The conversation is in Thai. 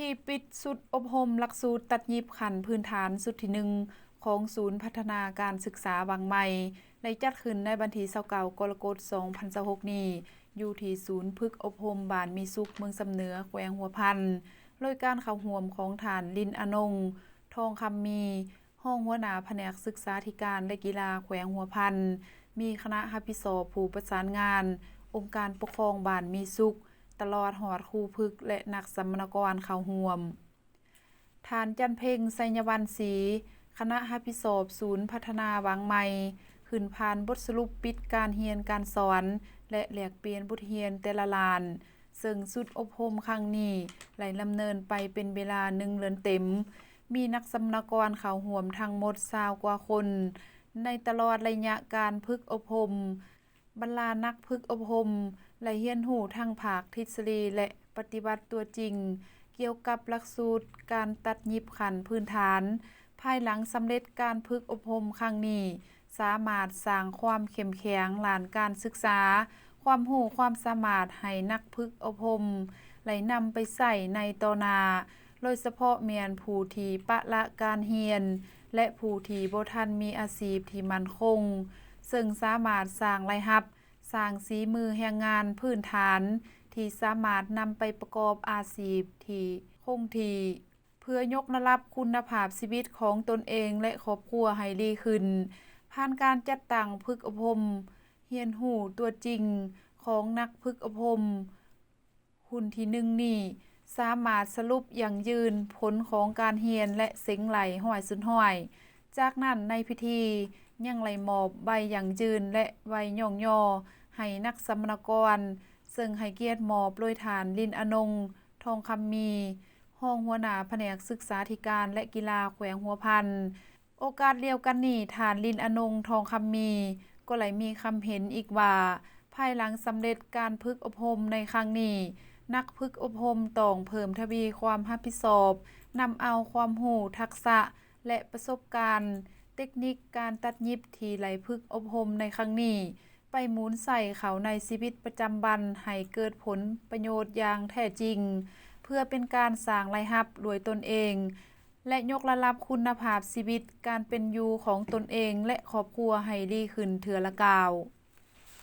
ธีปิดสุดอบรมหลักสูตรตัดยิบขันพื้นฐานสุดที่หนึ่งของศูนย์พัฒนาการศึกษาบางใหม่ได้จัดขึ้นในวันที่29กรกฎาคม2026นี้อยู่ที่ศูนย์ฝึกอบรมบ้านมีสุขเมืองสำเหนือแขวงหัวพันโดยการเข้าร่วมของฐานลินอนงทองคำมีห้องหัวหน้าแผนกศึกษาธิการและกีฬาแขวงหัวพันมีคณะรับผิดชอบผู้ประสานงานองค์การปกครองบ้านมีสุขตลอดหอดครูพึกและนักสัมมนกรเข้าร่วมฐานจันเพ็งไสยวันศรีคณะรับผิดชอบศูนย์พัฒนาบางใหม่ขึ้นผ่านบทสรุปปิดการเรียนการสอนและแลกเปลี่ยนบทเรียนแต่ละลานซึ่งสุดอบรมครั้งนี้ไหลดำเนินไปเป็นเวลา1 เดือนเต็มมีนักสัมมนกรเข้าร่วมทั้งหมด20กว่าคนในตลอดระยะการฝึกอบรมบรรดานักฝึกอบรมได้เรียนรู้ทั้งภาคทฤษฎีและปฏิบัติตัวจริงเกี่ยวกับหลักสูตรการตัดยิบขันพื้นฐานภายหลังสำเร็จการฝึกอบรมครั้งนี้สามารถสร้างความเข้มแข็งด้านการศึกษาความรู้ความสามารถให้นักฝึกอบรมได้นำไปใช้ในต่อหน้าโดยเฉพาะแม่นผู้ที่ปะละการเรียนและผู้ที่บ่ทันมีอาชีพที่มั่นคงซึ่งสามารถสร้างรายรับสร้างฝีมือแรงงานพื้นฐานที่สามารถนำไปประกอบอาชีพที่คงที่เพื่อยกระดับคุณภาพชีวิตของตนเองและครอบครัวให้ดีขึ้นผ่านการจัดตั้งฝึกอบรมเรียนรู้ตัวจริงของนักฝึกอบรมหุ่นที่1นี้สามารถสรุปอย่างยืนผลของการเรียนและเส็งไหลห้อยสุดห้อยจากนั้นในพิธียังไหลมอบใบอย่างยืนและใบย่องย่อให้นักสัมมนกรซึ่งให้เกียรติมอบโดยฐานลินอนงทองคำมีห้องหัวหน้าแผนกศึกษาธิการและกีฬาแขวงหัวพันโอกาสเดียวกันนี้ฐานลินอนงทองคำมีก็ไหลมีคำเห็นอีกว่าภายหลังสำเร็จการฝึกอบรมในครั้งนี้นักฝึกอบรมต้องเพิ่มทวีความรับผิดชอบนำเอาความรู้ทักษะและประสบการณ์เทคนิคการตัดยิบที่ไหลฝึกอบรมในครั้งนี้ไปหมุนใส่เขาในชีวิตประจำวันให้เกิดผลประโยชน์อย่างแท้จริงเพื่อเป็นการสร้างรายรับด้วยตนเองและยกระดับคุณภาพชีวิตการเป็นอยู่ของตนเองและครอบครัวให้ดีขึ้นเทื่อละก้าว